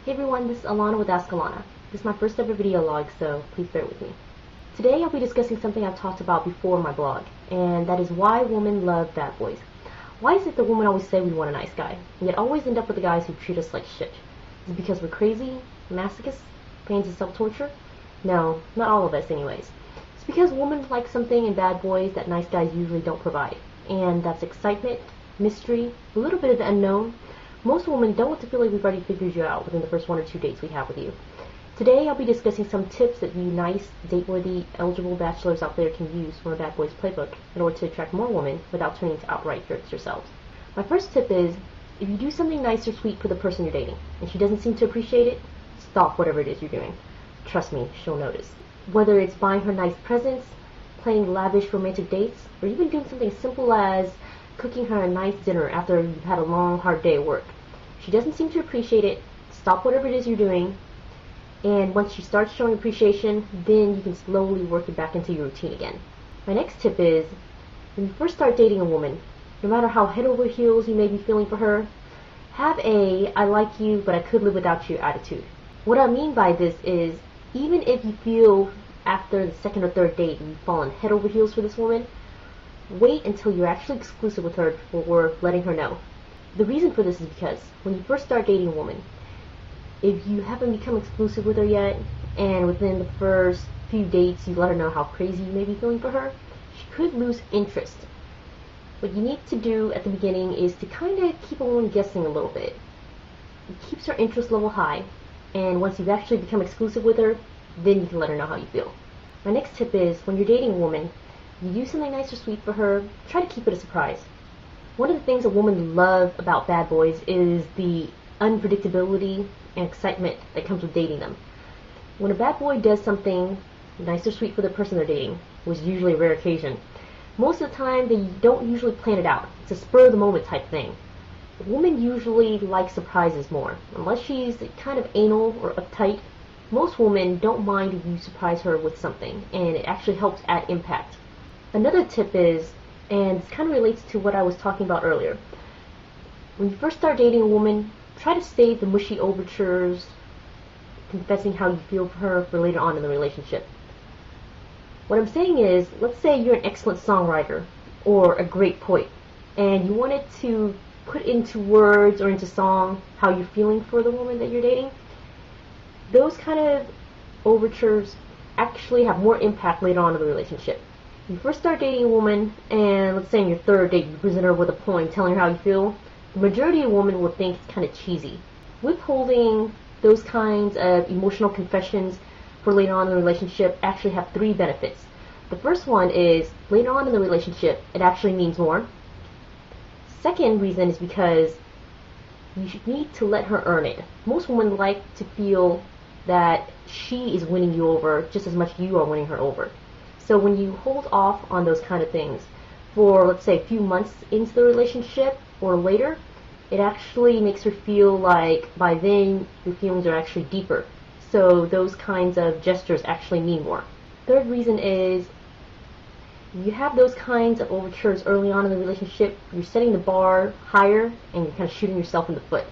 Hey everyone, this is Alannah with Ask Alannah. This is my first ever video log, so please bear with me. Today I'll be discussing something I've talked about before in my blog, and that is why women love bad boys. Why is it that women always say we want a nice guy, and yet always end up with the guys who treat us like shit? Is it because we're crazy, masochists, fans of self-torture? No, not all of us anyways. It's because women like something in bad boys that nice guys usually don't provide, and that's excitement, mystery, a little bit of the unknown. Most women don't want to feel like we've already figured you out within the first 1 or 2 dates we have with you. Today I'll be discussing some tips that you nice, date-worthy, eligible bachelors out there can use from a bad boy's playbook in order to attract more women without turning to outright jerks yourselves. My first tip is, if you do something nice or sweet for the person you're dating, and she doesn't seem to appreciate it, stop whatever it is you're doing. Trust me, she'll notice. Whether it's buying her nice presents, planning lavish romantic dates, or even doing something simple as cooking her a nice dinner after you've had a long, hard day at work. If she doesn't seem to appreciate it, stop whatever it is you're doing, and once she starts showing appreciation, then you can slowly work it back into your routine again. My next tip is, when you first start dating a woman, no matter how head over heels you may be feeling for her, have a I like you but I could live without you attitude. What I mean by this is, even if you feel after the second or third date you've fallen head over heels for this woman, wait until you're actually exclusive with her before letting her know. The reason for this is because when you first start dating a woman, if you haven't become exclusive with her yet, and within the first few dates you let her know how crazy you may be feeling for her, she could lose interest. What you need to do at the beginning is to kind of keep a woman guessing a little bit. It keeps her interest level high, and once you've actually become exclusive with her, then you can let her know how you feel. My next tip is, when you're dating a woman, you do something nice or sweet for her, try to keep it a surprise. One of the things a woman loves about bad boys is the unpredictability and excitement that comes with dating them. When a bad boy does something nice or sweet for the person they're dating, which is usually a rare occasion, most of the time they don't usually plan it out. It's a spur-of-the-moment type thing. A woman usually likes surprises more. Unless she's kind of anal or uptight, most women don't mind if you surprise her with something, and it actually helps add impact. Another tip is, and it kind of relates to what I was talking about earlier, when you first start dating a woman, try to save the mushy overtures, confessing how you feel for her for later on in the relationship. What I'm saying is, let's say you're an excellent songwriter or a great poet, and you wanted to put into words or into song how you're feeling for the woman that you're dating. Those kind of overtures actually have more impact later on in the relationship. You first start dating a woman, and let's say in your third date you present her with a poem telling her how you feel, the majority of women will think it's kind of cheesy. Withholding those kinds of emotional confessions for later on in the relationship actually have 3 benefits. The first one is, later on in the relationship, it actually means more. Second reason is because you need to let her earn it. Most women like to feel that she is winning you over just as much as you are winning her over. So when you hold off on those kind of things for, let's say, a few months into the relationship or later, it actually makes her feel like by then your feelings are actually deeper. So those kinds of gestures actually mean more. Third reason is, you have those kinds of overtures early on in the relationship, you're setting the bar higher and you're kind of shooting yourself in the foot.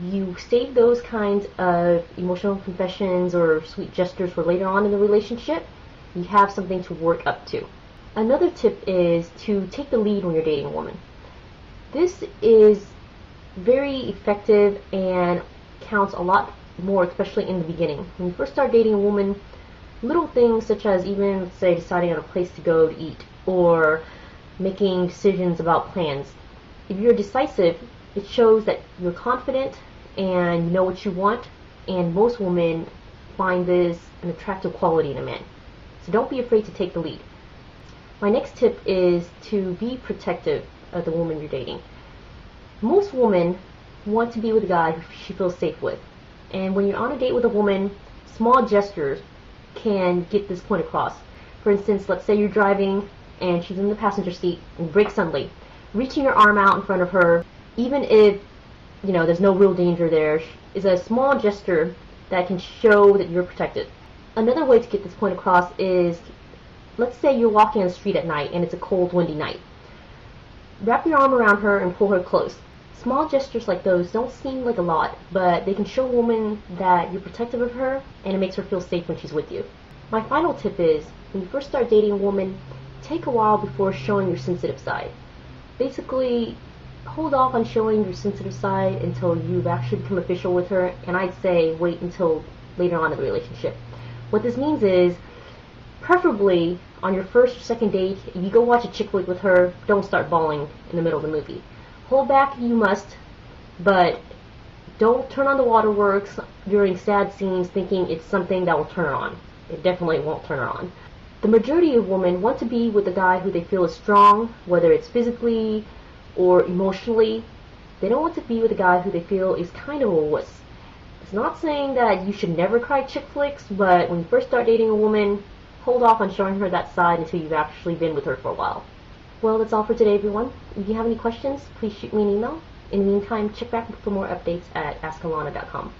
You save those kinds of emotional confessions or sweet gestures for later on in the relationship, you have something to work up to. Another tip is to take the lead when you're dating a woman. This is very effective and counts a lot more, especially in the beginning. When you first start dating a woman, little things such as even, say, deciding on a place to go to eat or making decisions about plans. If you're decisive, it shows that you're confident and you know what you want, and most women find this an attractive quality in a man. So don't be afraid to take the lead. My next tip is to be protective of the woman you're dating. Most women want to be with a guy who she feels safe with. And when you're on a date with a woman, small gestures can get this point across. For instance, let's say you're driving and she's in the passenger seat and brakes suddenly. Reaching your arm out in front of her, even if there's no real danger there, is a small gesture that can show that you're protected. Another way to get this point across is, let's say you're walking on the street at night and it's a cold, windy night. Wrap your arm around her and pull her close. Small gestures like those don't seem like a lot, but they can show a woman that you're protective of her and it makes her feel safe when she's with you. My final tip is, when you first start dating a woman, take a while before showing your sensitive side. Basically, hold off on showing your sensitive side until you've actually become official with her, and I'd say wait until later on in the relationship. What this means is, preferably on your first or second date, if you go watch a chick flick with her, don't start bawling in the middle of the movie. Hold back if you must, but don't turn on the waterworks during sad scenes thinking it's something that will turn her on. It definitely won't turn her on. The majority of women want to be with a guy who they feel is strong, whether it's physically or emotionally. They don't want to be with a guy who they feel is kind of a wuss. It's not saying that you should never cry chick flicks, but when you first start dating a woman, hold off on showing her that side until you've actually been with her for a while. Well, that's all for today, everyone. If you have any questions, please shoot me an email. In the meantime, check back for more updates at askalannah.com.